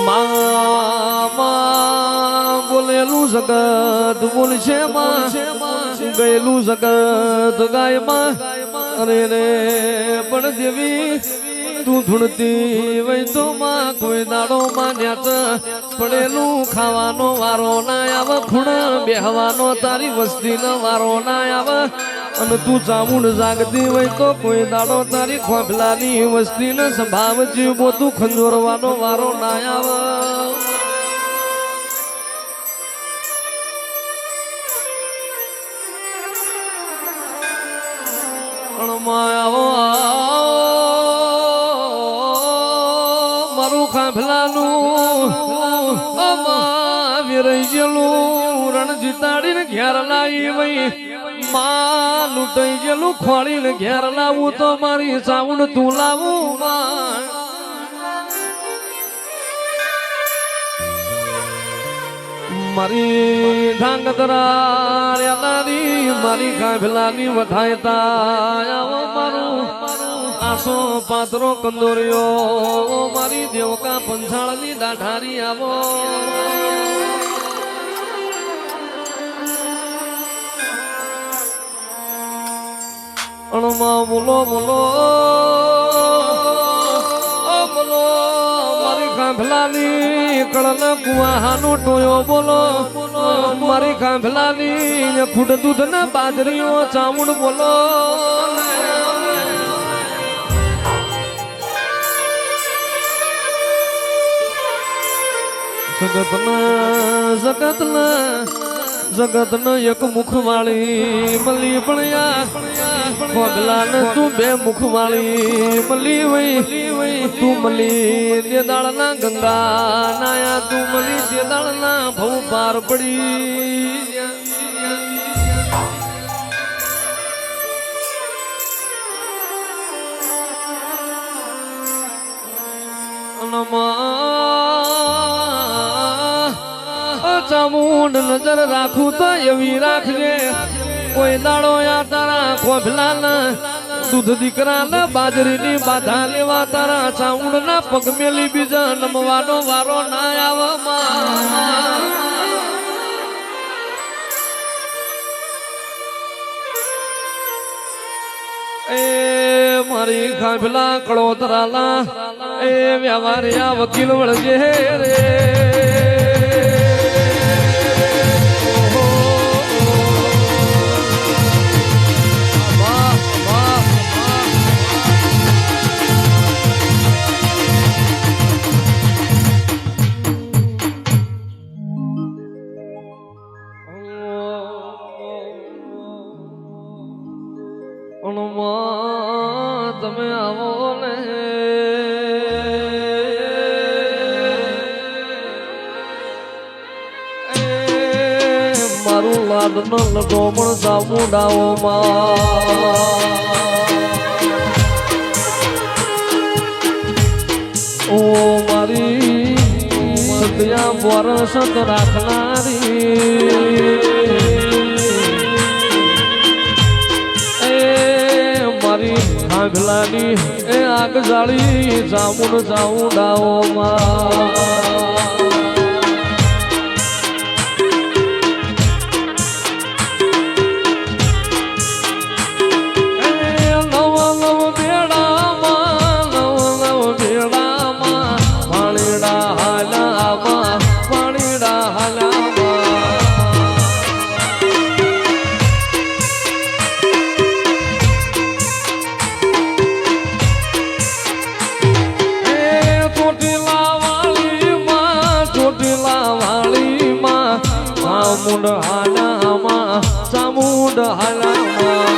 માં બોલેલું જગત બોલશે માં ગયેલું જગત ગાયમાં અરે રે પણ દેવી તું ધૂણતી વೈ તો માં કોઈ દાડો માન્યા પડેલું ખાવાનો વારો ના આવે ખૂણ બેહવાનો તારી વસ્તીનો વારો ના આવે અને તું ચામુંડ જાગતી હોય તો કોઈ દાડો તારી ખોફલાની વસ્તીને સંભાવ જીવ તું ખંજોરવાનો વારો ના આવે મારું ખાફલાનું વિરઈ ગયેલું રણ જીતાડીને ઘેર લાવી વઈ માં લૂંટાઈ ગયેલું ખોળીને ઘેર લાવું તો મારી સાઉન્ડ તું લાવું મારી ધાંગધરા મારી ખાફલાની વધાયતા મારું આસો પાત્રો કંદોરિયો મારી દેવકા પંચાળની દાઢારી આવો અણમાં બોલો બોલો બોલો મારી ખાંભલાની કળન કુવાહાનો ટોયો બોલો મારી ખાંભલાની ફૂટ દૂધ ને બાજરીઓ ચામુંડ બોલો જગતના એક મુખવાળી મળી પણ ખોદલા ને તું બે મુખવાળી મળી વઈ તું મળી તે દાળના ગંગા નાયા તું મળી તે દાળના ભવ પાર પડી ચામુંડ નજર રાખું તો એવી રાખજે કોઈ દાડો યા તારા ખોફલાના દૂધ દીકરાના બાજરીની બાધા લેવા તારા ચામુંડ ના પગ મેલી બીજા નમવાનો વારો ના આવે એ મારી ખાફલા કળોતરાલા એ વ્યવહારિયા વકીલ વળજે રે તમે આવો ને મારું લાડનો લડો પણ ચામુંડાઓ ઓ મારી સત્યા વરસ રાખનારી આગલાની એ આગ જાળી ચામુંડ ચામુંડાઓમાં ચામુંડ હાલામાં ચામુંડ હાલામાં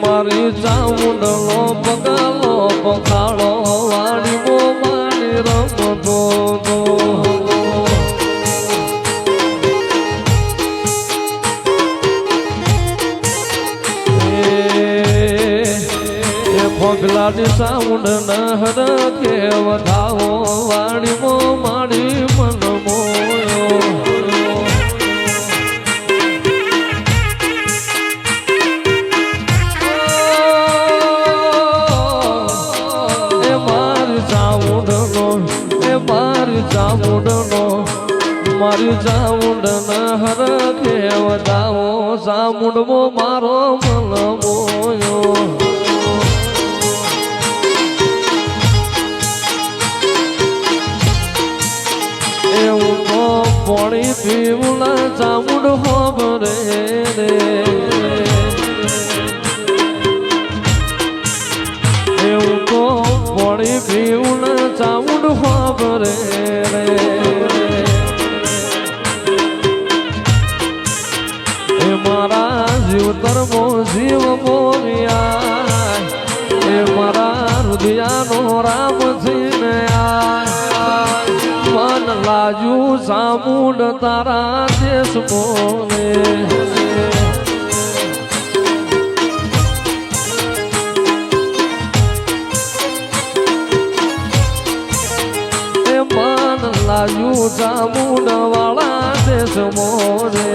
મારી ચામુંડ લો પગાલો પખાડો વાળી મો મારી રમતો ખોખલાની સાઉન્ડ ન હર કે વધાવો વાણી મો મારી મન મોયો મારી ચામુંડ હર કેવ જાઓ ચામુંડમો મારો મલમોયો એવું તો પાણી પીવું ચામુંડ હોબરે રે એવું તો પાણી પીવું ચામુંડ હોબરે રે મારા જીવતરમો જીવ મોરિયા એ મારા હૃદયાનો રામ જીને મન લાજુ ચામુંડ તારા દેશ મોને એ મન લાજુ ચામુંડ વાળા દેશ મોને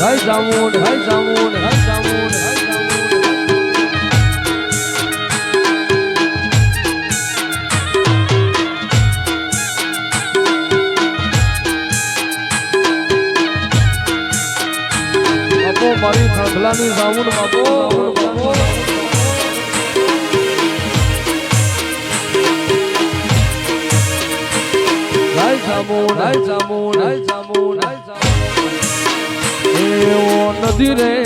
Hai Jamund, hai Jamund, hai Jamund, hai Jamund. Bapo mari khangla ni Jamund bapo, bapo. Hai Jamund, hai Jamund, hai Jamund, hai Jamund. નદી રે